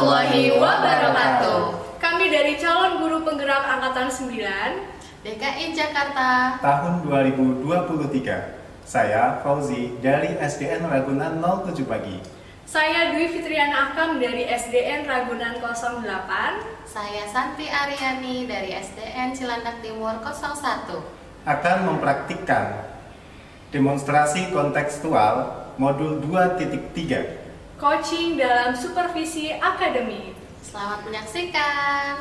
warahmatullahi wabarakatuh. Kami dari calon guru penggerak angkatan 9 DKI Jakarta tahun 2023. Saya Fauzi dari SDN Ragunan 07 pagi. Saya Dwi Fitriana Akam dari SDN Ragunan 08. Saya Santi Aryani dari SDN Cilandak Timur 01. Akan mempraktikkan demonstrasi kontekstual modul 2.3. Coaching dalam supervisi akademik. Selamat menyaksikan.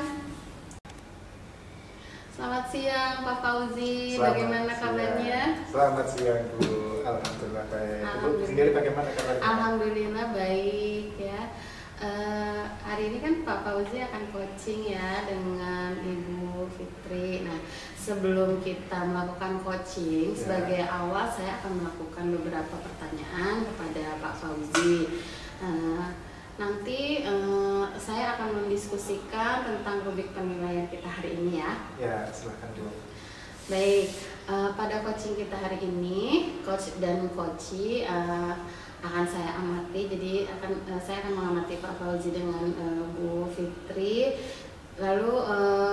Selamat siang Pak Fauzi, bagaimana kabarnya? Selamat siang Bu, alhamdulillah baik. Bu sendiri bagaimana kabarnya? Alhamdulillah baik ya. Hari ini kan Pak Fauzi akan coaching ya dengan Ibu Fitri. Nah, sebelum kita melakukan coaching, sebagai awal saya akan melakukan beberapa pertanyaan kepada Pak Fauzi. Nanti saya akan mendiskusikan tentang rubrik penilaian kita hari ini ya. Ya, silakan Bu. Baik, pada coaching kita hari ini, coach dan coachee akan saya amati. Jadi saya akan mengamati Pak Fauzi dengan Bu Fitri. Lalu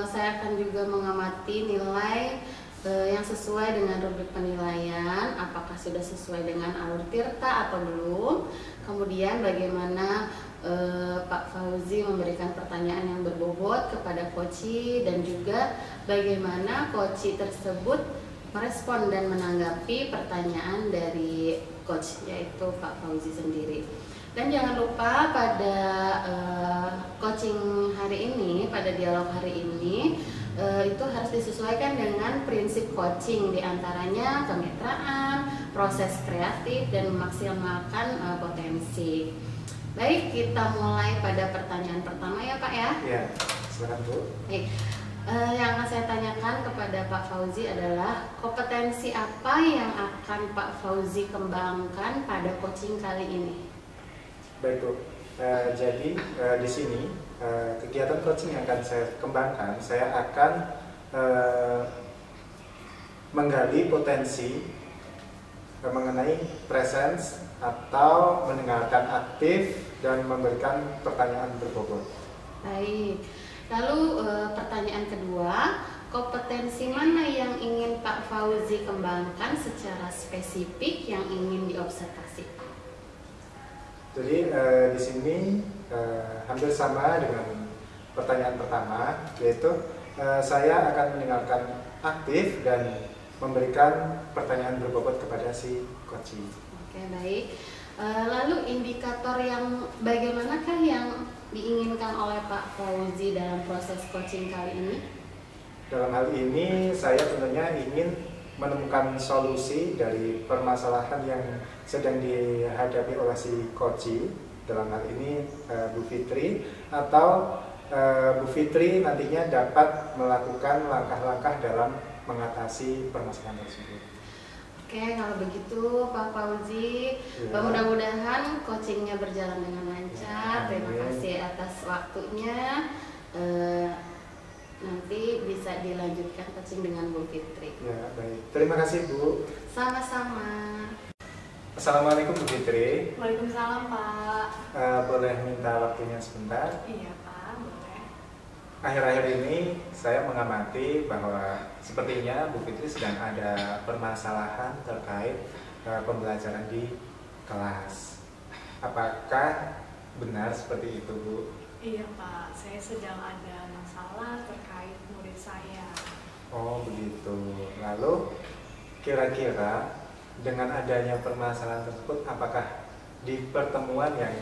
saya akan juga mengamati nilai yang sesuai dengan rubrik penilaian, apakah sudah sesuai dengan alur tirta atau belum. Kemudian bagaimana Pak Fauzi memberikan pertanyaan yang berbobot kepada coachee, dan juga bagaimana coachee tersebut merespon dan menanggapi pertanyaan dari coach, yaitu Pak Fauzi sendiri. Dan jangan lupa pada coaching hari ini, pada dialog hari ini, itu harus disesuaikan dengan prinsip coaching, diantaranya kemitraan, proses kreatif, dan memaksimalkan potensi. Baik, kita mulai pada pertanyaan pertama ya Pak ya. Ya, silakan Bu. Baik. Yang akan saya tanyakan kepada Pak Fauzi adalah kompetensi apa yang akan Pak Fauzi kembangkan pada coaching kali ini? Baik Bu, jadi di sini kegiatan coaching yang akan saya kembangkan, saya akan menggali potensi mengenai presence atau mendengarkan aktif dan memberikan pertanyaan berbobot. Baik, lalu pertanyaan kedua, kompetensi mana yang ingin Pak Fauzi kembangkan secara spesifik yang ingin diobservasi? Jadi di sini hampir sama dengan pertanyaan pertama, yaitu saya akan mendengarkan aktif dan memberikan pertanyaan berbobot kepada si coachee. Oke, baik. Lalu indikator yang bagaimanakah yang diinginkan oleh Pak Fauzi dalam proses coaching kali ini? Dalam hal ini saya tentunya ingin menemukan solusi dari permasalahan yang sedang dihadapi oleh si coachee, dalam hal ini Bu Fitri, atau Bu Fitri nantinya dapat melakukan langkah-langkah dalam mengatasi permasalahan tersebut. Oke, kalau begitu Pak Fauzi, mudah-mudahan coachingnya berjalan dengan lancar. Terima kasih atas waktunya. Nanti bisa dilanjutkan coaching dengan Bu Fitri. Ya, baik. Terima kasih Bu. Sama-sama. Assalamualaikum Bu Fitri. Waalaikumsalam Pak. Boleh minta waktunya sebentar? Iya Pak, boleh. Akhir-akhir ini saya mengamati bahwa sepertinya Bu Fitri sedang ada permasalahan terkait pembelajaran di kelas. Apakah benar seperti itu Bu? Iya Pak, saya sedang ada masalah terkait murid saya. Oh begitu. Lalu kira-kira dengan adanya permasalahan tersebut, apakah di pertemuan yang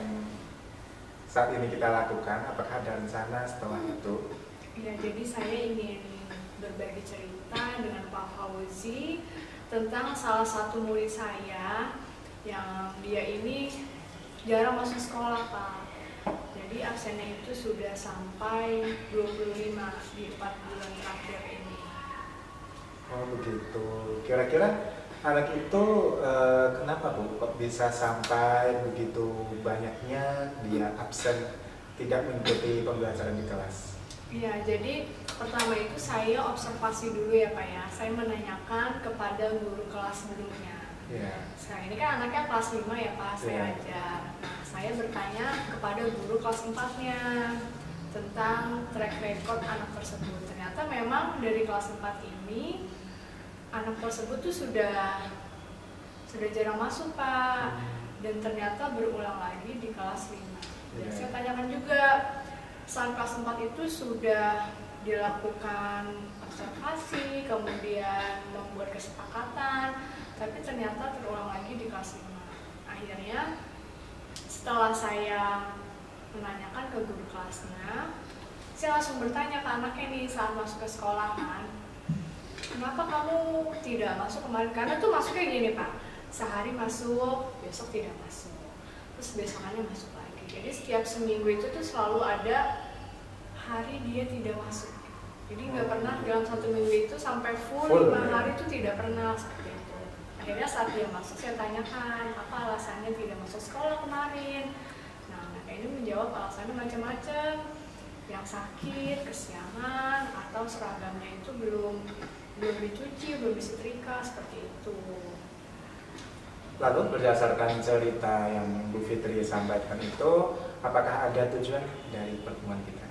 saat ini kita lakukan, apakah ada rencana setelah itu? Ya, jadi saya ingin berbagi cerita dengan Pak Fauzi tentang salah satu murid saya yang dia ini jarang masuk sekolah Pak. Jadi absennya itu sudah sampai 25 di 4 bulan terakhir ini. Oh begitu. Kira-kira anak itu kenapa Bu kok bisa sampai begitu banyaknya dia absen, tidak mengikuti pembelajaran di kelas? Iya, jadi pertama itu saya observasi dulu ya Pak ya. Saya menanyakan kepada guru kelas sebelumnya. Yeah. Sekarang ini kan anaknya kelas 5 ya Pak, saya ajar. Nah, saya bertanya kepada guru kelas 4-nya tentang track record anak tersebut. Ternyata memang dari kelas 4 ini anak tersebut tuh sudah jarang masuk, Pak, dan ternyata berulang lagi di kelas 5. Dan saya tanyakan juga, saat kelas 4 itu sudah dilakukan observasi, kemudian membuat kesepakatan, tapi ternyata terulang lagi di kelas 5. Akhirnya setelah saya menanyakan ke guru kelasnya, saya langsung bertanya ke anaknya nih saat masuk ke sekolah kan, kenapa kamu tidak masuk kemarin? Karena tuh masuknya gini Pak, sehari masuk, besok tidak masuk, terus besokannya masuk lagi. Jadi setiap seminggu itu tuh selalu ada hari dia tidak masuk. Jadi nggak pernah dalam satu minggu itu sampai full 5 hari itu tidak pernah seperti itu. Akhirnya saat dia masuk saya tanyakan apa alasannya tidak masuk sekolah kemarin. Nah ini menjawab alasannya macam-macam, yang sakit, kesiangan, atau seragamnya itu belum dicuci, belum disetrika, seperti itu. Lalu berdasarkan cerita yang Bu Fitri sampaikan itu, apakah ada tujuan dari pertemuan kita?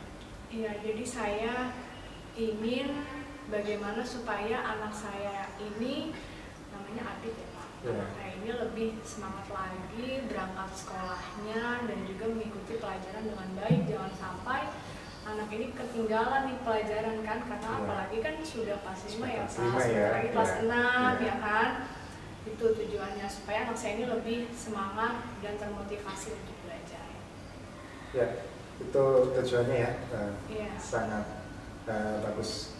Iya, jadi saya ingin bagaimana supaya anak saya ini, namanya Adit ya Pak, anak saya ini lebih semangat lagi berangkat sekolahnya dan juga mengikuti pelajaran dengan baik. Jangan sampai anak ini ketinggalan nih pelajaran kan, karena apalagi kan sudah kelas 5 ya Pak, lagi kelas 6 ya kan. Itu tujuannya supaya anak saya ini lebih semangat dan termotivasi untuk belajar. Ya, itu tujuannya ya, sangat bagus.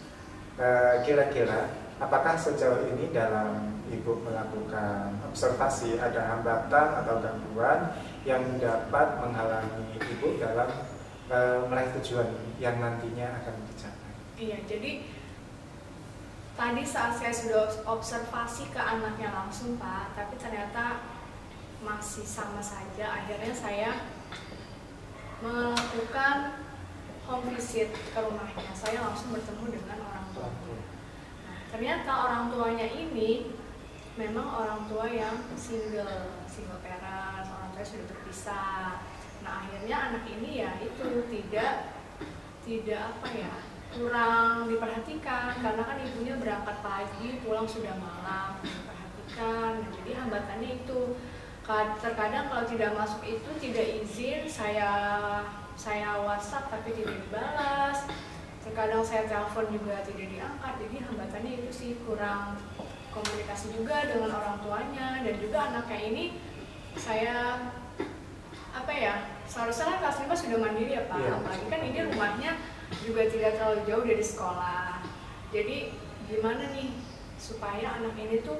Kira-kira apakah sejauh ini dalam Ibu melakukan observasi ada hambatan atau gangguan yang dapat menghalangi Ibu dalam meraih tujuan yang nantinya akan dicapai? Iya, jadi tadi saat saya sudah observasi ke anaknya langsung Pak, tapi ternyata masih sama saja. Akhirnya saya melakukan home visit ke rumahnya. Saya langsung bertemu dengan orang tua. Nah, ternyata orang tuanya ini memang orang tua yang single parent, orang tua sudah berpisah. Nah akhirnya anak ini ya itu tidak apa ya, kurang diperhatikan karena kan ibunya berangkat pagi pulang sudah malam, diperhatikan. Nah, jadi hambatannya itu terkadang kalau tidak masuk itu tidak izin, saya WhatsApp tapi tidak dibalas, terkadang saya telepon juga tidak diangkat. Jadi hambatannya itu sih kurang komunikasi juga dengan orang tuanya, dan juga anaknya ini saya apa ya, seharusnya kan kelas 5 sudah mandiri ya Pak, apalagi kan ini rumahnya juga tidak terlalu jauh dari sekolah. Jadi gimana nih supaya anak ini tuh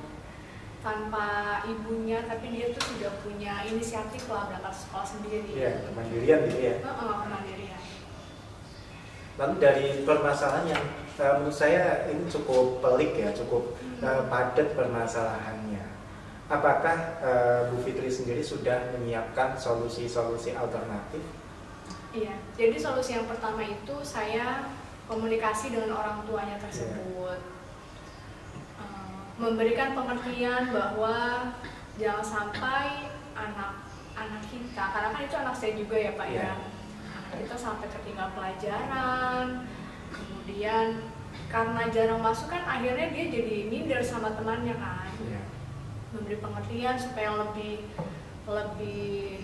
tanpa ibunya tapi dia tuh sudah punya inisiatif lah berangkat sekolah sendiri. Iya, kemandirian gitu ya. Kemandirian. Lalu dari permasalahan yang menurut saya ini cukup pelik ya, cukup padat permasalahannya. Apakah Bu Fitri sendiri sudah menyiapkan solusi-solusi alternatif? Iya, jadi solusi yang pertama itu saya komunikasi dengan orang tuanya tersebut, memberikan pengertian bahwa jangan sampai anak kita, karena kan itu anak saya juga ya Pak ya, anak kita sampai tertinggal pelajaran, kemudian karena jarang masuk kan akhirnya dia jadi minder sama temannya kan. Memberi pengertian supaya lebih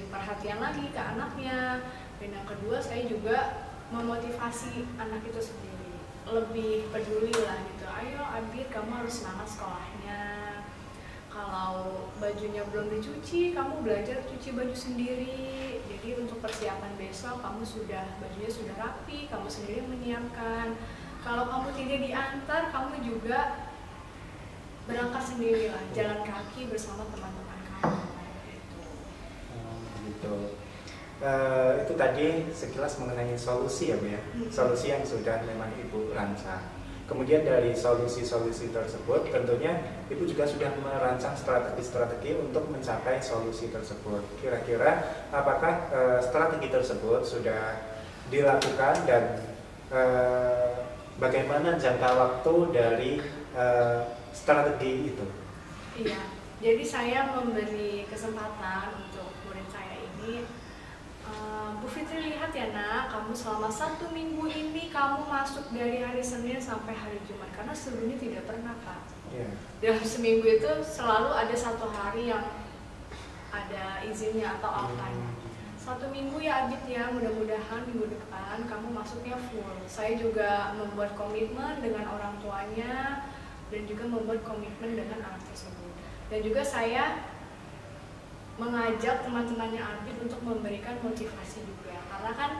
perhatian lagi ke anaknya. Dan yang kedua saya juga memotivasi anak itu sendiri, lebih peduli lah gitu. Ayo Abid, kamu harus semangat sekolahnya. Kalau bajunya belum dicuci, kamu belajar cuci baju sendiri. Jadi untuk persiapan besok bajunya sudah rapi, kamu sendiri menyiapkan. Kalau kamu tidak diantar, kamu juga berangkat sendirilah, jalan kaki bersama teman-teman kamu. Gitu. Itu tadi sekilas mengenai solusi ya Bu ya, solusi yang sudah memang Ibu rancang. Kemudian dari solusi-solusi tersebut tentunya Ibu juga sudah merancang strategi-strategi untuk mencapai solusi tersebut. Kira-kira apakah strategi tersebut sudah dilakukan dan bagaimana jangka waktu dari strategi itu? Iya, jadi saya memberi kesempatan untuk murid saya ini Fitri lihat ya nak, kamu selama 1 minggu ini kamu masuk dari hari Senin sampai hari Jumat, karena sebelumnya tidak pernah Kak. Dalam seminggu itu selalu ada 1 hari yang ada izinnya atau offline. 1 minggu ya Abid ya, mudah-mudahan minggu depan kamu masuknya full. Saya juga membuat komitmen dengan orang tuanya dan juga membuat komitmen dengan anak tersebut. Dan juga saya mengajak teman-temannya Abid untuk memberikan motivasi juga. Karena kan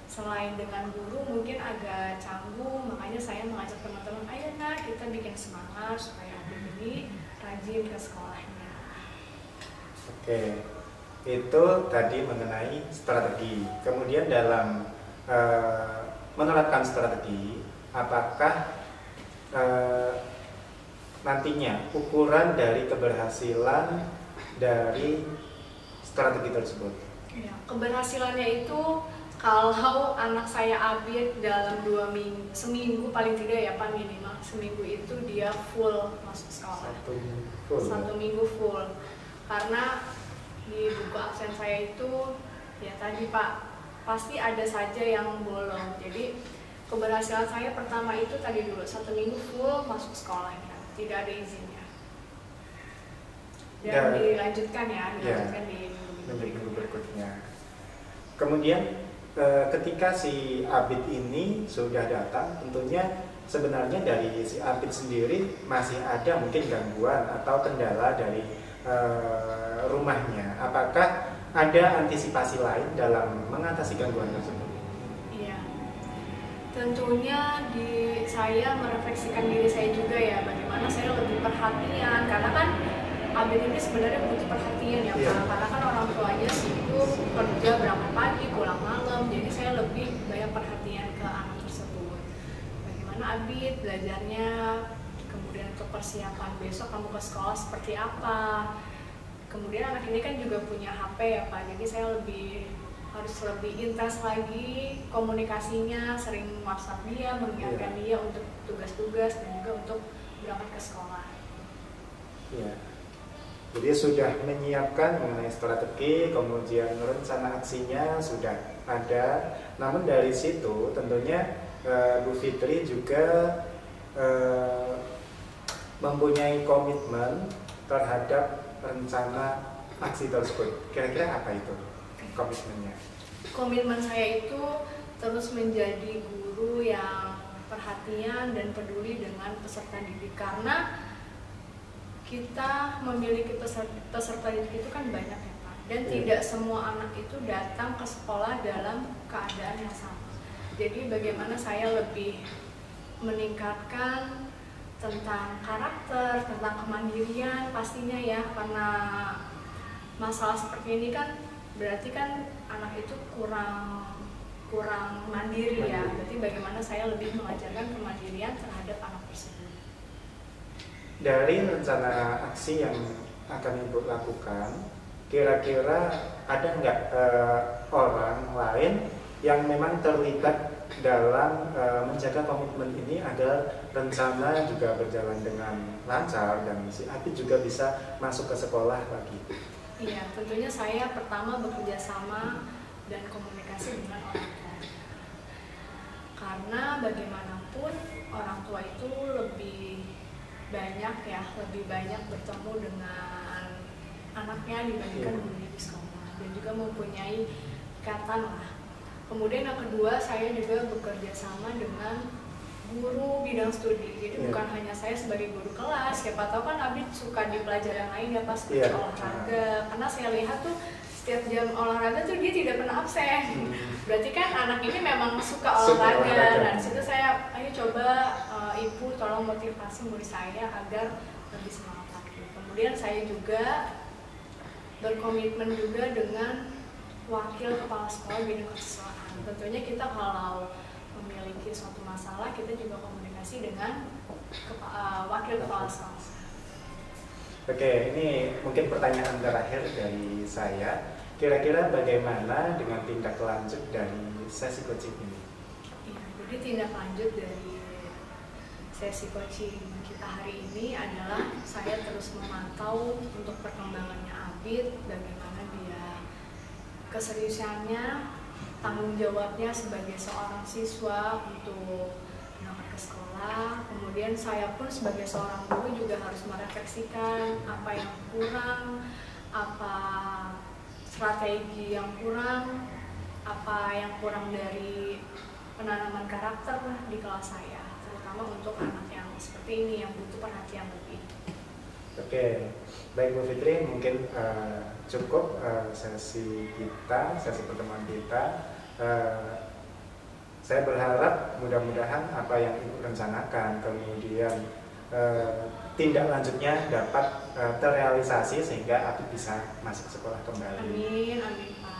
selain dengan guru mungkin agak canggung, makanya saya mengajak teman-teman, ayo nak kita bikin semangat supaya Abid ini rajin ke sekolahnya. Oke. Itu tadi mengenai strategi. Kemudian dalam menerapkan strategi, apakah nantinya ukuran dari keberhasilan dari strategi tersebut? Ya, keberhasilannya itu kalau anak saya Abid dalam 2 minggu, seminggu paling tidak ya Pak, minimal seminggu itu dia full masuk sekolah. 1 minggu full. Karena di buku absen saya itu ya tadi Pak, pasti ada saja yang bolong. Jadi keberhasilan saya pertama itu tadi dulu 1 minggu full masuk sekolahnya, tidak ada izinnya. Dan dilanjutkan di minggu berikutnya. Kemudian ketika si Abid ini sudah datang, tentunya sebenarnya dari si Abid sendiri masih ada mungkin gangguan atau kendala dari rumahnya. Apakah ada antisipasi lain dalam mengatasi gangguan tersebut? Iya, tentunya saya merefleksikan diri saya juga ya, bagaimana saya lebih perhatian, karena kan Abid ini sebenarnya butuh perhatian ya Pak, karena kan orang tuanya sibuk kerja berangkat pagi pulang malam, jadi saya lebih banyak perhatian ke anak tersebut. Bagaimana Abid belajarnya, kemudian untuk persiapan besok kamu ke sekolah seperti apa. Kemudian anak ini kan juga punya HP ya Pak, jadi saya harus lebih intens lagi komunikasinya, sering WhatsApp dia, mengingatkan dia untuk tugas-tugas dan juga untuk berangkat ke sekolah. Iya. Jadi sudah menyiapkan mengenai strategi, kemudian rencana aksinya sudah ada. Namun dari situ tentunya Bu Fitri juga mempunyai komitmen terhadap rencana aksi tersebut. Kira-kira apa itu komitmennya? Komitmen saya itu terus menjadi guru yang perhatian dan peduli dengan peserta didik, karena kita memiliki peserta didik itu kan banyak ya Pak, dan tidak semua anak itu datang ke sekolah dalam keadaan yang sama. Jadi bagaimana saya lebih meningkatkan tentang karakter, tentang kemandirian pastinya ya, karena masalah seperti ini kan berarti kan anak itu kurang mandiri ya. Berarti bagaimana saya lebih mengajarkan kemandirian terhadap anak tersebut. Dari rencana aksi yang akan Ibu lakukan, kira-kira ada nggak orang lain yang memang terlibat dalam menjaga komitmen ini agar rencana juga berjalan dengan lancar dan si Abid juga bisa masuk ke sekolah lagi? Iya, tentunya saya pertama bekerja sama dan komunikasi dengan orang tua. Karena bagaimanapun orang tua itu lebih banyak bertemu dengan anaknya dibandingkan guru di sekolah, dan juga mempunyai ikatan lah. Kemudian yang kedua, saya juga bekerja sama dengan guru bidang studi. Jadi bukan hanya saya sebagai guru kelas, siapa tahu kan Abid suka di pelajaran lain ya pas olahraga. Karena saya lihat tuh setiap jam olahraga tuh dia tidak pernah absen. Berarti kan anak ini memang suka olahraga. Dan situ saya, ayo coba ibu tolong motivasi murid saya agar lebih semangat lagi. Kemudian saya juga berkomitmen juga dengan wakil kepala sekolah bidang kesiswaan. Tentunya kita kalau memiliki suatu masalah, kita juga komunikasi dengan wakil kepala sekolah. Oke, ini mungkin pertanyaan terakhir dari saya. Kira-kira bagaimana dengan tindak lanjut dari sesi coaching ini? Ya, jadi tindak lanjut dari sesi coaching kita hari ini adalah saya terus memantau untuk perkembangannya Abid, bagaimana dia keseriusannya, tanggung jawabnya sebagai seorang siswa untuk berangkat ke sekolah. Kemudian saya pun sebagai seorang guru juga harus merefleksikan apa yang kurang, apa strategi yang kurang, apa yang kurang dari penanaman karakter di kelas saya, terutama untuk anak yang seperti ini yang butuh perhatian lebih. Oke, baik Bu Fitri, mungkin cukup sesi pertemuan kita. Saya berharap mudah-mudahan apa yang Ibu rencanakan, kemudian tindak lanjutnya dapat terrealisasi sehingga Abi bisa masuk sekolah kembali. Amin, amin Pak.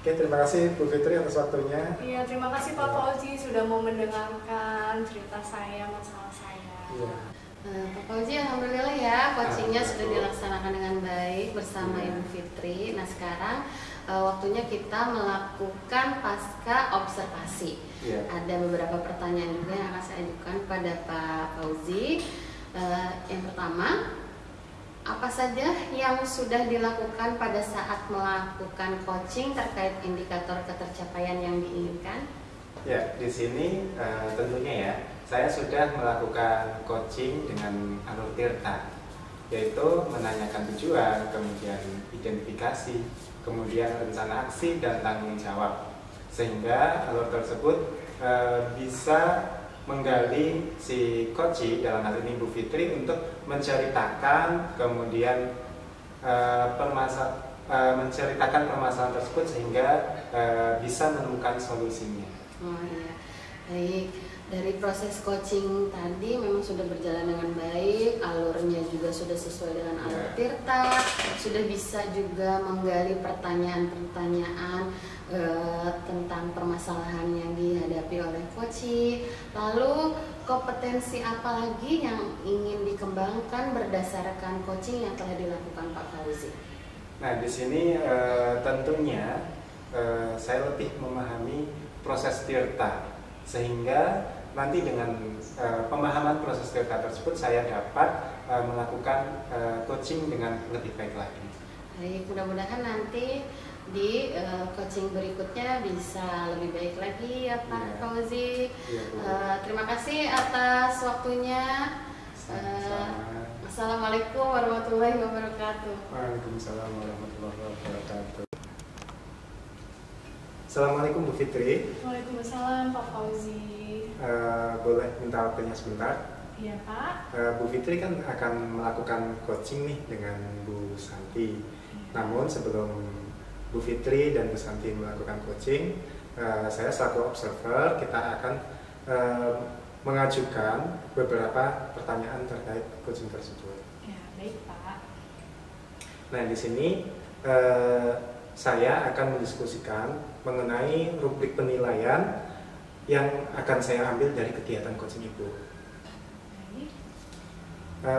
Oke, terima kasih Bu Fitri atas waktunya. Iya, terima kasih Pak Fauzi sudah mau mendengarkan cerita saya, masalah saya. Iya. Pak Fauzi, alhamdulillah ya coachingnya sudah dilaksanakan dengan baik bersama Ibu Fitri. Nah sekarang waktunya kita melakukan pasca observasi. Ada beberapa pertanyaan juga yang akan saya ajukan pada Pak Fauzi. Yang pertama, apa saja yang sudah dilakukan pada saat melakukan coaching terkait indikator ketercapaian yang diinginkan? Ya, di sini tentunya ya, saya sudah melakukan coaching dengan alur Tirta, yaitu menanyakan tujuan, kemudian identifikasi, kemudian rencana aksi dan tanggung jawab, sehingga alur tersebut bisa menggali si coach dalam hal ini Bu Fitri untuk menceritakan kemudian menceritakan permasalahan tersebut sehingga bisa menemukan solusinya. Oh iya, baik. Dari proses coaching tadi memang sudah berjalan dengan baik, alurnya juga sudah sesuai dengan alur Tirta, sudah bisa juga menggali pertanyaan-pertanyaan tentang permasalahan yang dihadapi oleh coach. Lalu kompetensi apa lagi yang ingin dikembangkan berdasarkan coaching yang telah dilakukan Pak Fauzi? Nah, di sini tentunya saya lebih memahami proses Tirta, sehingga nanti dengan pemahaman proses Tirta tersebut saya dapat melakukan coaching dengan lebih baik lagi. Baik, mudah-mudahan nanti di coaching berikutnya bisa lebih baik lagi ya Pak Fauzi. Terima kasih atas waktunya. Assalamualaikum warahmatullahi wabarakatuh. Waalaikumsalam warahmatullahi wabarakatuh. Assalamualaikum Bu Fitri. Waalaikumsalam Pak Fauzi. Boleh minta waktunya sebentar? Iya Pak. Bu Fitri kan akan melakukan coaching nih dengan Bu Santi. Namun sebelum Bu Fitri dan Bu Santi melakukan coaching, saya selaku observer kita akan mengajukan beberapa pertanyaan terkait coaching tersebut. Ya, baik Pak. Nah, di sini saya akan mendiskusikan mengenai rubrik penilaian yang akan saya ambil dari kegiatan coaching Ibu.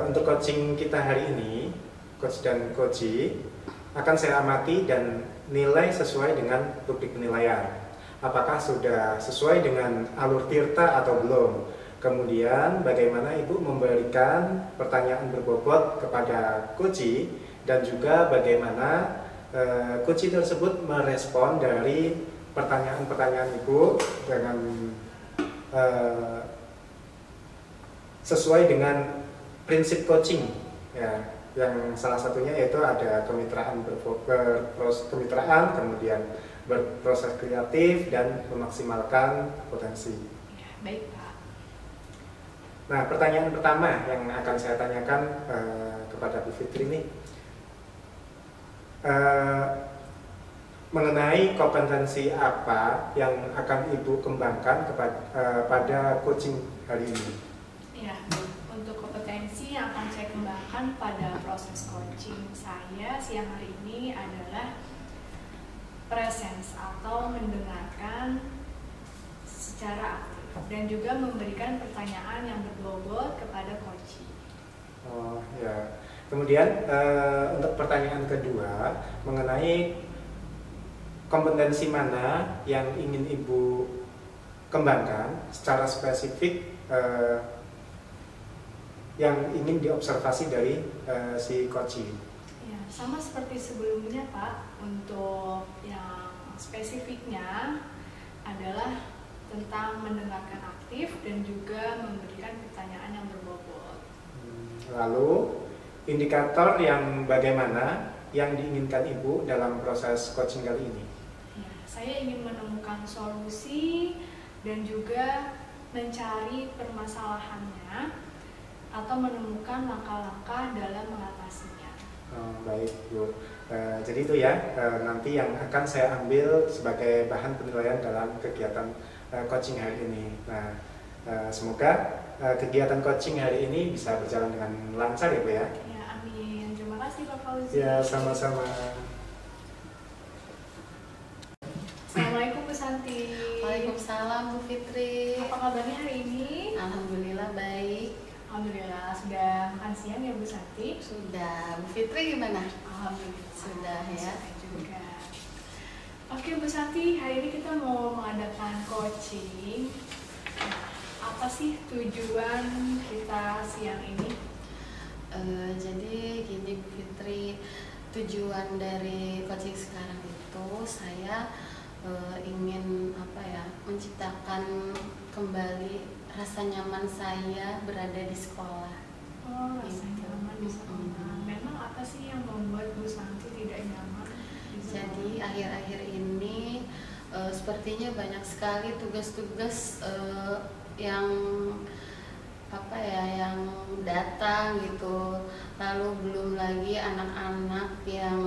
Untuk coaching kita hari ini, coach dan coachee akan saya amati dan nilai sesuai dengan rubrik penilaian. Apakah sudah sesuai dengan alur Tirta atau belum? Kemudian bagaimana Ibu memberikan pertanyaan berbobot kepada coachee dan juga bagaimana coachee tersebut merespon dari pertanyaan-pertanyaan Ibu dengan sesuai dengan prinsip coaching ya, yang salah satunya yaitu ada kemitraan kemitraan, kemudian berproses kreatif dan memaksimalkan potensi. Ya, baik Pak. Nah, pertanyaan pertama yang akan saya tanyakan kepada Bu Fitri ini mengenai kompetensi apa yang akan Ibu kembangkan pada coaching hari ini? Ya, untuk kompetensi yang akan saya kembangkan pada proses coaching saya siang hari ini adalah presence atau mendengarkan secara aktif dan juga memberikan pertanyaan yang berbobot kepada coaching. Oh ya. Kemudian untuk pertanyaan kedua mengenai kompetensi mana yang ingin Ibu kembangkan secara spesifik yang ingin diobservasi dari si coaching. Ya, sama seperti sebelumnya Pak, untuk yang spesifiknya adalah tentang mendengarkan aktif dan juga memberikan pertanyaan yang berbobot. Lalu indikator yang bagaimana yang diinginkan Ibu dalam proses coaching kali ini? Ya, saya ingin menemukan solusi dan juga mencari permasalahannya atau menemukan langkah-langkah dalam mengatasinya. Baik Bu, jadi itu ya nanti yang akan saya ambil sebagai bahan penilaian dalam kegiatan coaching hari ini. Nah, semoga kegiatan coaching hari ini bisa berjalan dengan lancar ya Bu ya. Ya, amin. Terima kasih Pak Fauzi. Ya, sama-sama. Assalamualaikum Bu Santi. Waalaikumsalam Bu Fitri. Apa kabarnya hari ini? Alhamdulillah baik. Alhamdulillah, sudah makan siang ya Bu Santi? Sudah. Bu Fitri gimana? Alhamdulillah. Sudah ya. Sudah juga. Oke Bu Santi, hari ini kita mau mengadakan coaching. Nah, apa sih tujuan kita siang ini? Jadi gini Bu Fitri, tujuan dari coaching sekarang itu saya ingin menciptakan kembali rasa nyaman saya berada di sekolah. Oh, rasa Gitu. nyaman di sekolah. Memang apa sih yang membuat Bu Santi tidak nyaman di sekolah? Jadi akhir-akhir ini sepertinya banyak sekali tugas-tugas yang yang datang gitu. Lalu belum lagi anak-anak yang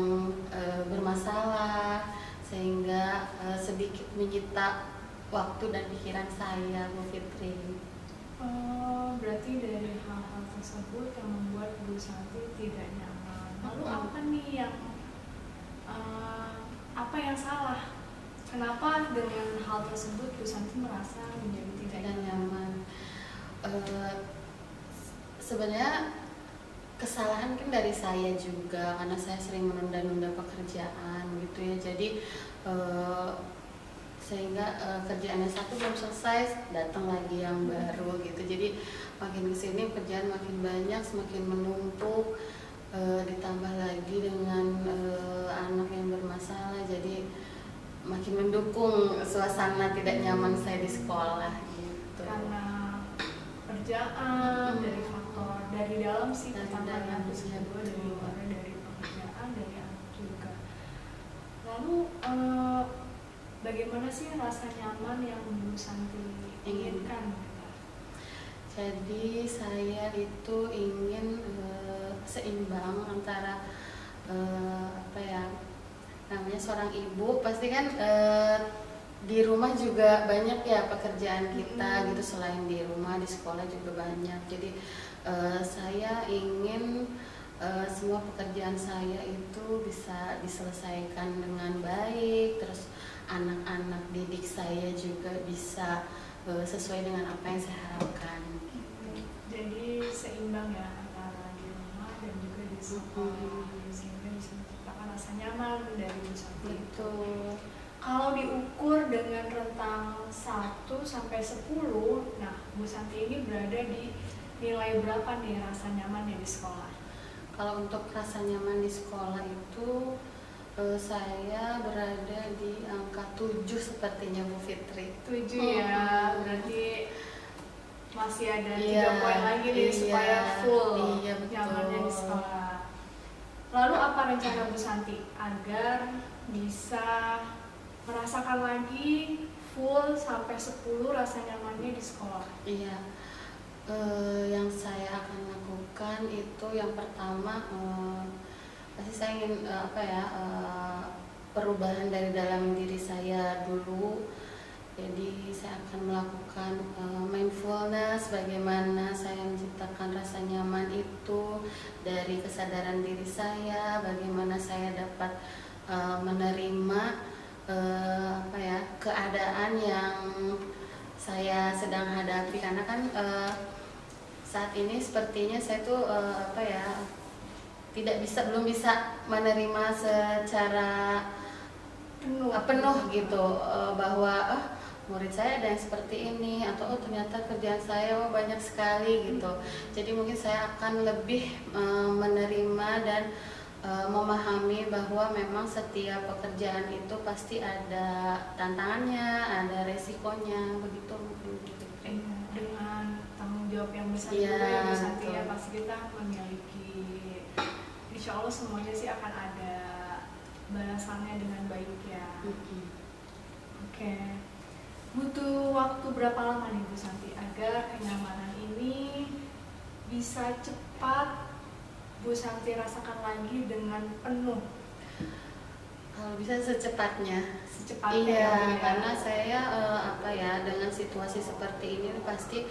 bermasalah sehingga sedikit menyita waktu dan pikiran saya, Bu Fitri. Oh, berarti dari hal-hal tersebut yang membuat Bu Santi tidak nyaman. Lalu apa nih yang apa yang salah? Kenapa dengan hal tersebut Bu Santi merasa menjadi tidak nyaman? Sebenarnya kesalahan kan dari saya juga karena saya sering menunda-nunda pekerjaan gitu ya. Jadi sehingga kerjaan yang satu belum selesai, datang lagi yang baru gitu. Jadi makin kesini kerjaan makin banyak, semakin menumpuk, ditambah lagi dengan anak yang bermasalah, jadi makin mendukung suasana tidak nyaman saya di sekolah gitu. Karena kerjaan, dari faktor dari dalam sih pertamanya, terus kedua dari luar, dari pekerjaan, dari anak juga. Lalu bagaimana sih rasa nyaman yang Bu Santi inginkan? Jadi saya itu ingin seimbang antara namanya seorang ibu pasti kan di rumah juga banyak ya pekerjaan kita gitu, selain di rumah di sekolah juga banyak. Jadi saya ingin semua pekerjaan saya itu bisa diselesaikan dengan baik, terus anak-anak didik saya juga bisa sesuai dengan apa yang saya harapkan. Jadi seimbang ya antara di rumah dan juga di sekolah, sehingga bisa menciptakan rasa nyaman dari Bu Santi. Itu Kalau diukur dengan rentang 1 sampai 10, nah Bu Santi ini berada di nilai berapa nih rasa nyamannya di sekolah? kalau untuk rasa nyaman di sekolah itu saya berada di angka 7 sepertinya Bu Fitri. 7 ya, berarti masih ada 3 Iya, poin lagi nih supaya full iya, betul. nyamannya di sekolah. Lalu apa rencana Bu Santi agar bisa merasakan lagi full sampai 10 rasa nyamannya di sekolah? Iya, yang saya akan lakukan itu yang pertama pasti saya ingin perubahan dari dalam diri saya dulu. Jadi saya akan melakukan mindfulness, bagaimana saya menciptakan rasa nyaman itu dari kesadaran diri saya, bagaimana saya dapat menerima keadaan yang saya sedang hadapi, karena kan saat ini sepertinya saya tuh belum bisa menerima secara penuh gitu bahwa murid saya ada yang seperti ini, atau ternyata kerjaan saya banyak sekali gitu. Jadi mungkin saya akan lebih menerima dan memahami bahwa memang setiap pekerjaan itu pasti ada tantangannya, ada resikonya, begitu mungkin. Dengan tanggung jawab yang besar Iya, juga ya Bu Santi ya, betul. pasti kita memiliki, insya Allah semuanya sih akan ada balasannya dengan baik ya. Oke, butuh waktu berapa lama nih Bu Santi agar kenyamanan ini bisa cepat Bu Santi rasakan lagi dengan penuh? Kalau bisa secepatnya. Secepatnya Iya, ya. karena saya dengan situasi seperti ini pasti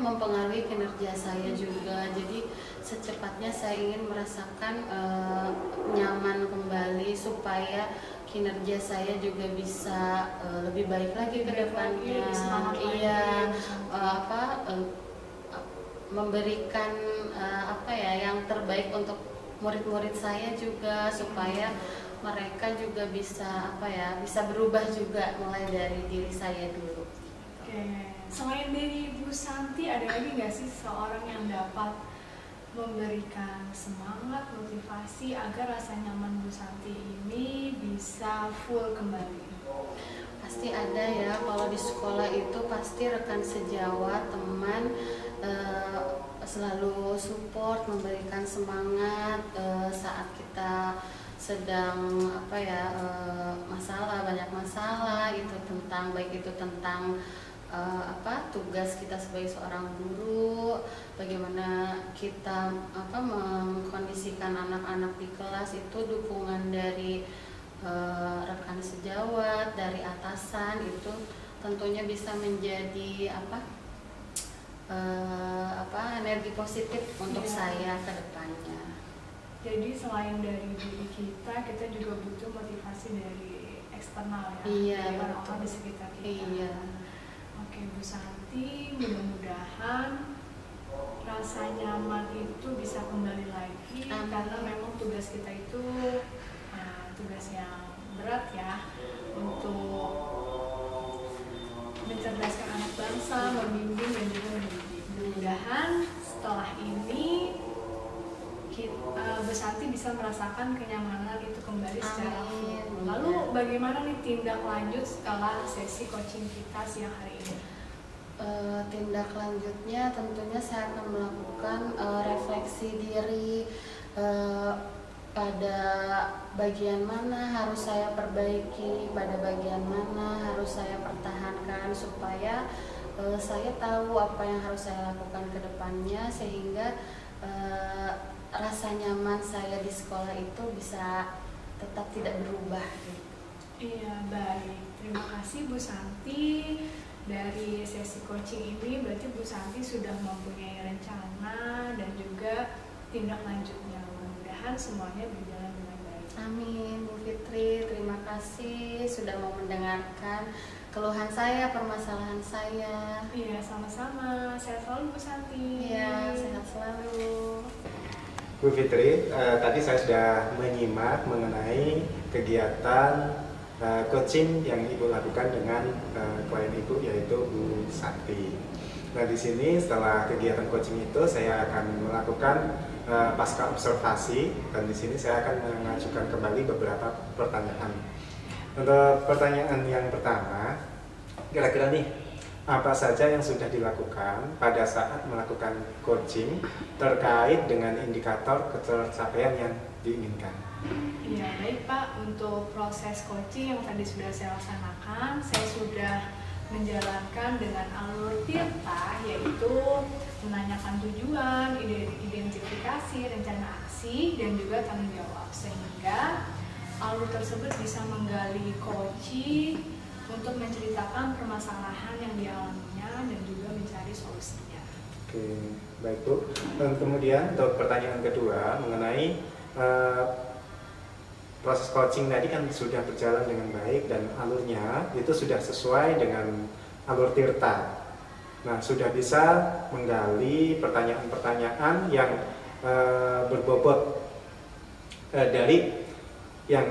mempengaruhi kinerja saya juga. Jadi secepatnya saya ingin merasakan nyaman kembali supaya kinerja saya juga bisa lebih baik lagi ke Baik depannya. lagi, semangat lagi, Iya, Bu Santi. memberikan yang terbaik untuk murid-murid saya juga supaya mereka juga bisa bisa berubah juga mulai dari diri saya dulu. Oke, selain dari Bu Santi ada lagi nggak sih seorang yang dapat memberikan semangat, motivasi agar rasa nyaman Bu Santi ini bisa full kembali? Pasti ada ya, kalau di sekolah itu pasti rekan sejawat, teman selalu support, memberikan semangat saat kita sedang banyak masalah gitu, baik itu tentang tugas kita sebagai seorang guru, bagaimana kita mengkondisikan anak-anak di kelas, itu dukungan dari rekan sejawat, dari atasan, itu tentunya bisa menjadi energi positif untuk saya ke depannya. Jadi selain dari diri kita juga butuh motivasi dari eksternal ya, Iya, dari betul. orang-orang di sekitar kita. Iya. Oke Bu Santi, mudah-mudahan rasa nyaman itu bisa kembali lagi. Amin. Karena memang tugas kita itu tugas yang berat ya, untuk mencerdaskan anak bangsa, membimbing dan juga mendidik. Mudah-mudahan setelah ini Bu Santi bisa merasakan kenyamanan itu kembali secara full. Amin. Lalu bagaimana nih tindak lanjut setelah sesi coaching kita siang hari ini? Tindak lanjutnya tentunya saya akan melakukan refleksi diri, pada bagian mana harus saya perbaiki, pada bagian mana harus saya pertahankan, supaya saya tahu apa yang harus saya lakukan ke depannya, sehingga rasa nyaman saya di sekolah itu bisa tetap tidak berubah gitu. Iya, baik. Terima kasih Bu Santi. Dari sesi coaching ini berarti Bu Santi sudah mempunyai rencana dan juga tindak lanjutnya. Mudah-mudahan semuanya berjalan dengan baik. Amin, Bu Fitri, terima kasih sudah mau mendengarkan keluhan saya, permasalahan saya. Iya, sama-sama. Sehat selalu Bu Santi. Iya, sehat selalu. Bu Fitri, tadi saya sudah menyimak mengenai kegiatan coaching yang Ibu lakukan dengan klien Ibu, yaitu Bu Santi. Nah, di sini setelah kegiatan coaching itu saya akan melakukan pasca observasi, dan di sini saya akan mengajukan kembali beberapa pertanyaan. Untuk pertanyaan yang pertama, kira-kira nih, apa saja yang sudah dilakukan pada saat melakukan coaching terkait dengan indikator tercapaian yang diinginkan? Iya, baik Pak. Untuk proses coaching yang tadi sudah saya laksanakan, saya sudah menjalankan dengan alur tirta, yaitu menanyakan tujuan, identifikasi, rencana aksi, dan juga tanggung jawab, sehingga alur tersebut bisa menggali coach untuk menceritakan permasalahan yang dialaminya dan juga mencari solusinya. Oke, baik Bu. Dan kemudian untuk pertanyaan kedua mengenai proses coaching tadi kan sudah berjalan dengan baik dan alurnya itu sudah sesuai dengan alur tirta. Nah, sudah bisa menggali pertanyaan-pertanyaan yang berbobot dari yang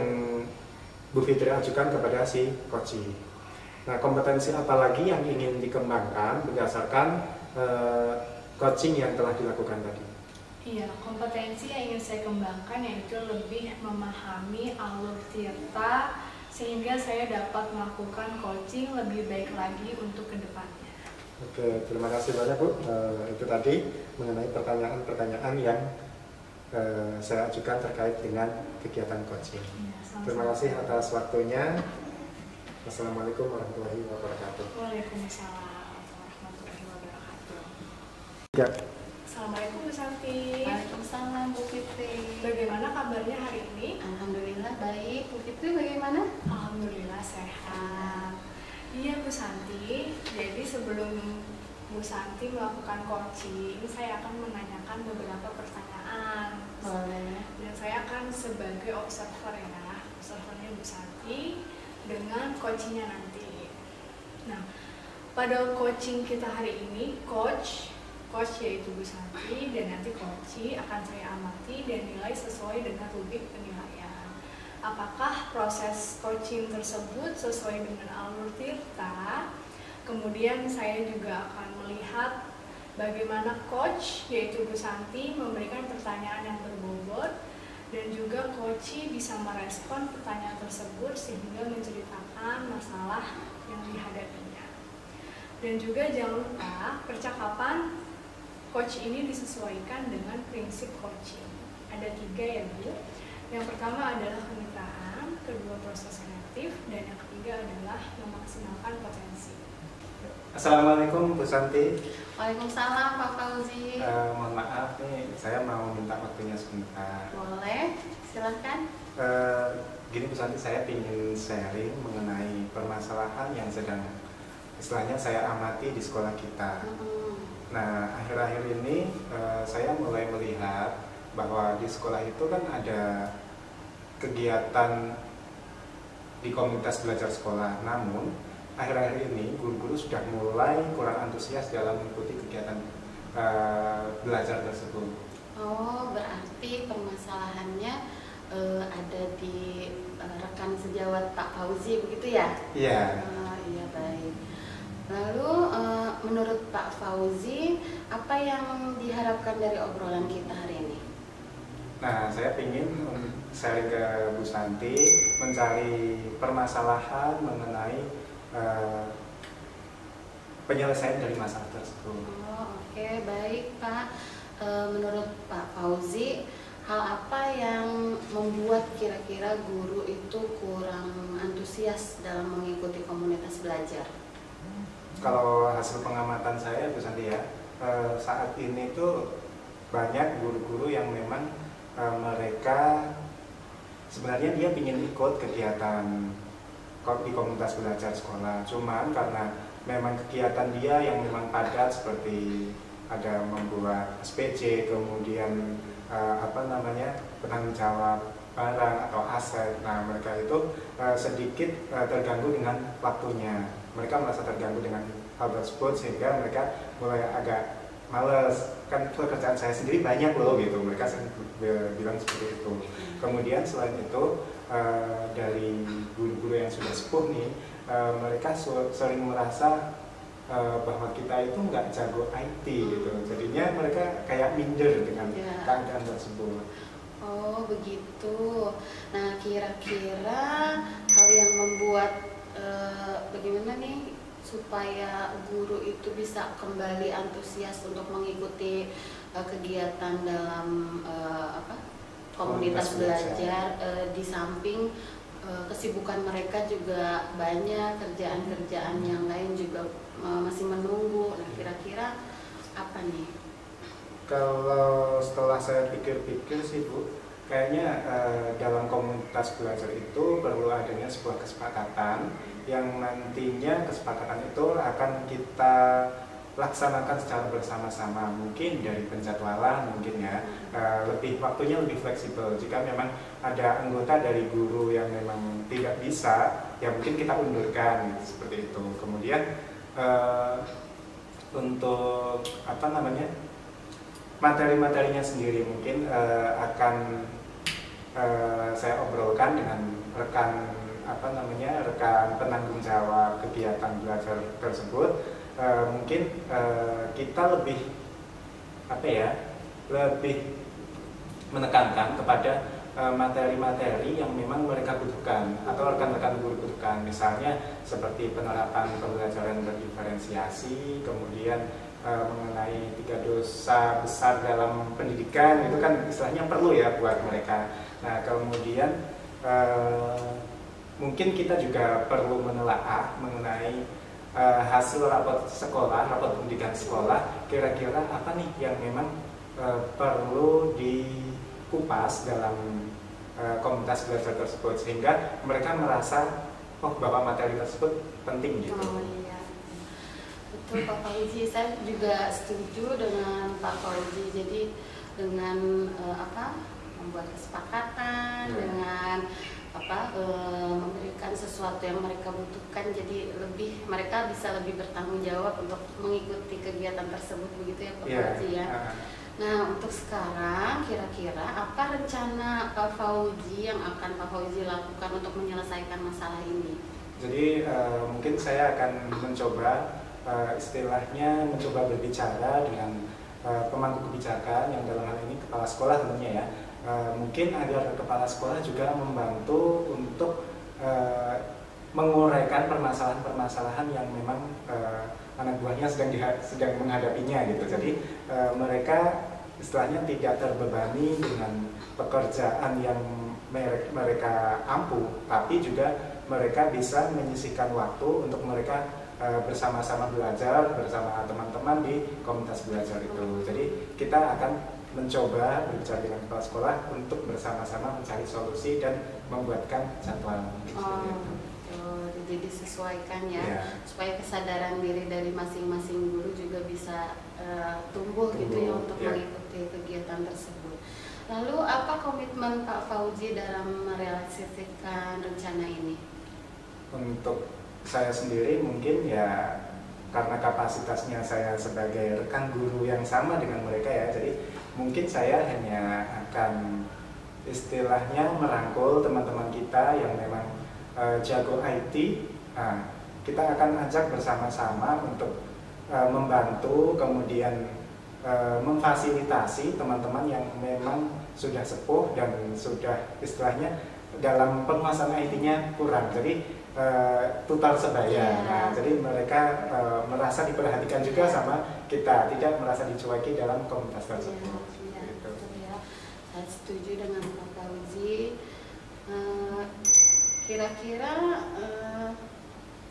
Bu Fitri ajukan kepada si coaching. Nah, kompetensi apa lagi yang ingin dikembangkan berdasarkan coaching yang telah dilakukan tadi? Iya, kompetensi yang ingin saya kembangkan yaitu lebih memahami alur tirta sehingga saya dapat melakukan coaching lebih baik lagi untuk kedepannya. Oke, terima kasih banyak Bu. Itu tadi mengenai pertanyaan-pertanyaan yang saya ajukan terkait dengan kegiatan coaching. Ya, Terima kasih atas waktunya. Wassalamualaikum warahmatullahi wabarakatuh. Waalaikumsalam warahmatullahi wabarakatuh. Ya. Assalamualaikum Bu Santi. Waalaikumsalam Bu Fitri. Bagaimana kabarnya hari ini? Alhamdulillah baik. Bu Fitri bagaimana? Alhamdulillah sehat. Iya Bu Santi, jadi sebelum Bu Santi melakukan coaching, saya akan menanyakan beberapa pertanyaan. Boleh. Dan saya akan sebagai observer ya, observernya Bu Santi dengan coachingnya nanti. Nah, pada coaching kita hari ini, coach yaitu Bu Santi dan nanti coachee akan saya amati dan nilai sesuai dengan rubrik penilaian. Apakah proses coaching tersebut sesuai dengan alur tirta? Kemudian saya juga akan melihat bagaimana coach yaitu Bu Santi memberikan pertanyaan yang berbobot dan juga coachee bisa merespon pertanyaan tersebut sehingga menceritakan masalah yang dihadapinya. Dan juga jangan lupa percakapan coach ini disesuaikan dengan prinsip coaching. Ada 3 ya Bu. Yang pertama adalah kemitraan, kedua proses kreatif, dan yang ketiga adalah memaksimalkan potensi. Assalamualaikum Bu Santi. Waalaikumsalam Pak Fauzi. Mohon maaf nih, saya mau minta waktunya sebentar. Boleh, silahkan. Gini Bu Santi, saya ingin sharing mengenai permasalahan yang sedang istilahnya saya amati di sekolah kita. Nah, akhir-akhir ini saya mulai melihat bahwa di sekolah itu kan ada kegiatan di komunitas belajar sekolah. Namun, akhir-akhir ini guru-guru sudah mulai kurang antusias dalam mengikuti kegiatan belajar tersebut. Oh, berarti permasalahannya ada di rekan sejawat Pak Fauzi, begitu ya? Iya. Iya, baik. Lalu menurut Pak Fauzi, apa yang diharapkan dari obrolan kita hari ini? Nah, saya ingin sharing ke Bu Santi, mencari permasalahan mengenai penyelesaian dari masalah tersebut. Oh, oke, baik Pak. Menurut Pak Fauzi, hal apa yang membuat kira-kira guru itu kurang antusias dalam mengikuti komunitas belajar? Kalau hasil pengamatan saya Bu Santi ya, saat ini tuh banyak guru-guru yang memang mereka sebenarnya dia ingin ikut kegiatan di komunitas belajar sekolah, cuman karena memang kegiatan dia yang memang padat seperti ada membuat SPJ, kemudian penanggung jawab barang atau aset. Nah, mereka itu sedikit terganggu dengan waktunya. Mereka merasa terganggu dengan hal tersebut sehingga mereka mulai agak males. Kan pekerjaan saya sendiri banyak loh gitu. Mereka bilang seperti itu. Kemudian selain itu dari guru-guru yang sudah sepuh nih, mereka sering merasa bahwa kita itu nggak jago IT gitu. Jadinya mereka kayak minder dengan keadaan tersebut. Oh, begitu. Nah, kira-kira hal yang membuat bagaimana nih supaya guru itu bisa kembali antusias untuk mengikuti kegiatan dalam komunitas belajar, di samping kesibukan mereka juga banyak, kerjaan-kerjaan yang lain juga masih menunggu. Nah, kira-kira apa nih? Kalau setelah saya pikir-pikir sih Bu, kayaknya dalam komunitas belajar itu perlu adanya sebuah kesepakatan yang nantinya kesepakatan itu akan kita laksanakan secara bersama-sama. Mungkin dari penjadwalan mungkin ya, waktunya lebih fleksibel. Jika memang ada anggota dari guru yang memang tidak bisa, ya mungkin kita undurkan gitu, seperti itu. Kemudian untuk materi-materinya sendiri mungkin akan saya obrolkan dengan rekan penanggung jawab kegiatan belajar tersebut. Mungkin kita lebih menekankan kepada materi-materi yang memang mereka butuhkan atau rekan-rekan guru butuhkan, misalnya seperti penerapan pembelajaran berdiferensiasi, kemudian mengenai 3 dosa besar dalam pendidikan, itu kan istilahnya perlu ya buat mereka. Nah kemudian mungkin kita juga perlu menelaah mengenai hasil rapot sekolah, rapot pendidikan sekolah, kira-kira apa nih yang memang perlu dikupas dalam komunitas belajar tersebut, sehingga mereka merasa bahwa materi tersebut penting gitu. Oh iya, betul Pak Fauzi. Saya juga setuju dengan Pak Fauzi. Jadi dengan membuat kesepakatan, dengan memberikan sesuatu yang mereka butuhkan, jadi mereka bisa lebih bertanggung jawab untuk mengikuti kegiatan tersebut, begitu ya Pak Fauzi ya. Nah untuk sekarang kira-kira apa rencana Pak Fauzi yang akan Pak Fauzi lakukan untuk menyelesaikan masalah ini? Jadi mungkin saya akan mencoba istilahnya mencoba berbicara dengan pemangku kebijakan yang dalam hal ini kepala sekolah tentunya ya. Mungkin agar kepala sekolah juga membantu untuk menguraikan permasalahan-permasalahan yang memang anak buahnya sedang menghadapinya gitu. Jadi mereka istilahnya tidak terbebani dengan pekerjaan yang mereka ampuh, tapi juga mereka bisa menyisihkan waktu untuk mereka bersama-sama belajar bersama teman-teman di komunitas belajar itu. Jadi kita akan mencoba berbicara dengan kepala sekolah untuk bersama-sama mencari solusi dan membuatkan jadwal. Jadi disesuaikan ya, supaya kesadaran diri dari masing-masing guru juga bisa tumbuh gitu ya untuk mengikuti kegiatan tersebut. Lalu apa komitmen Pak Fauzi dalam merealisasikan rencana ini? Untuk saya sendiri mungkin ya karena kapasitasnya saya sebagai rekan guru yang sama dengan mereka ya, jadi mungkin saya hanya akan istilahnya merangkul teman-teman kita yang memang jago IT. Kita akan ajak bersama-sama untuk membantu, kemudian memfasilitasi teman-teman yang memang sudah sepuh dan sudah istilahnya dalam penguasaan IT-nya kurang, jadi tutar sebaya. Nah, jadi mereka merasa diperhatikan juga sama kita, tidak merasa dicueki dalam komunitas tersebut. Gitu. Ya. Saya setuju dengan Pak Fauzi. Kira-kira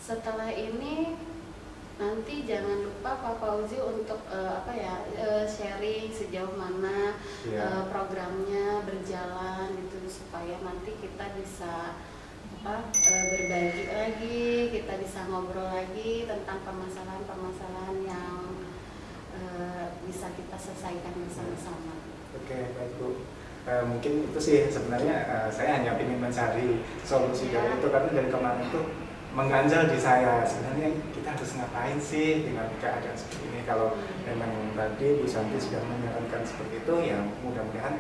setelah ini nanti jangan lupa Pak Fauzi untuk sharing sejauh mana programnya berjalan gitu, supaya nanti kita bisa berbagi lagi, kita bisa ngobrol lagi tentang permasalahan-permasalahan yang bisa kita selesaikan bersama-sama. Oke, baik Bu. Mungkin itu sih sebenarnya saya hanya ingin mencari solusi dari itu, karena dari kemarin itu mengganjal di saya, sebenarnya kita harus ngapain sih dengan keadaan seperti ini. Kalau memang tadi Bu Santi sudah menyarankan seperti itu, ya mudah-mudahan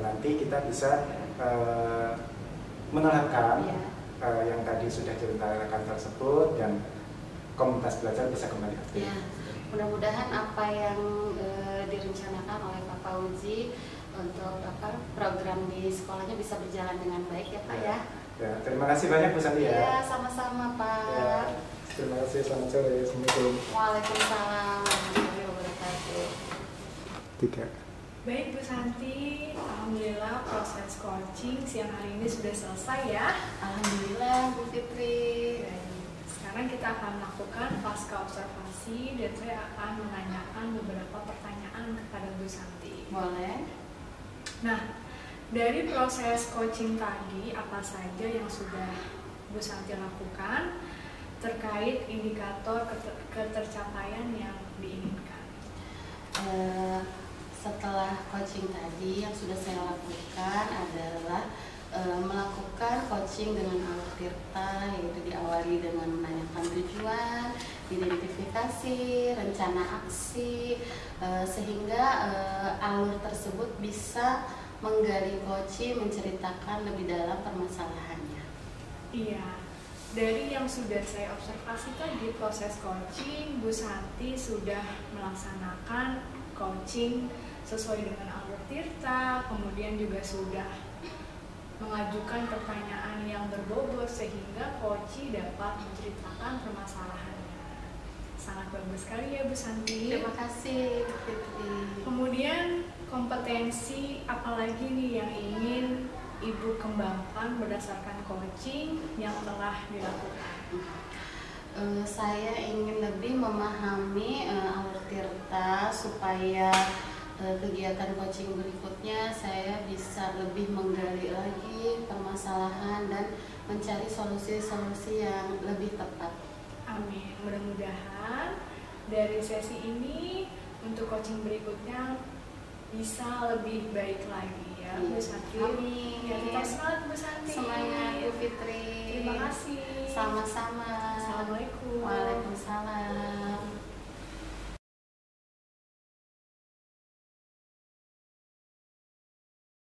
nanti kita bisa menerapkan yang tadi sudah direncanakan tersebut dan komunitas belajar bisa kembali aktif. Ya, mudah-mudahan apa yang direncanakan oleh Pak Fauzi untuk program di sekolahnya bisa berjalan dengan baik ya Pak ya. Ya, terima kasih banyak Bu Santi ya. Ya, sama-sama Pak. Ya, terima kasih, selamat sore. Assalamualaikum. Waalaikumsalam warahmatullahi wabarakatuh. 3. Baik Bu Santi, alhamdulillah proses coaching siang hari ini sudah selesai ya. Alhamdulillah Bu Fitri. Sekarang kita akan melakukan pasca observasi dan saya akan menanyakan beberapa pertanyaan kepada Bu Santi. Boleh. Nah, dari proses coaching tadi, apa saja yang sudah Bu Santi lakukan terkait indikator ketercapaian yang diinginkan? Setelah coaching tadi, yang sudah saya lakukan adalah melakukan coaching dengan alur tirta, yaitu diawali dengan menanyakan tujuan, identifikasi, rencana aksi, sehingga alur tersebut bisa menggali coaching menceritakan lebih dalam permasalahannya. Iya, dari yang sudah saya observasi tadi proses coaching, Bu Santi sudah melaksanakan coaching sesuai dengan alur tirta, kemudian juga sudah mengajukan pertanyaan yang berbobot sehingga Koci dapat menceritakan permasalahannya. Sangat bagus sekali ya Bu Santi. Terima kasih Bu Fitri. Kemudian kompetensi apalagi nih yang ingin Ibu kembangkan berdasarkan coaching yang telah dilakukan? Saya ingin lebih memahami alur tirta supaya kegiatan coaching berikutnya saya bisa lebih menggali lagi permasalahan dan mencari solusi-solusi yang lebih tepat. Amin. Mudah-mudahan dari sesi ini untuk coaching berikutnya bisa lebih baik lagi ya Bu Santi. Amin. Ya, tetap semangat Bu Santi. Semangat Bu Fitri. Terima kasih. Sama-sama. Assalamualaikum. Waalaikumsalam.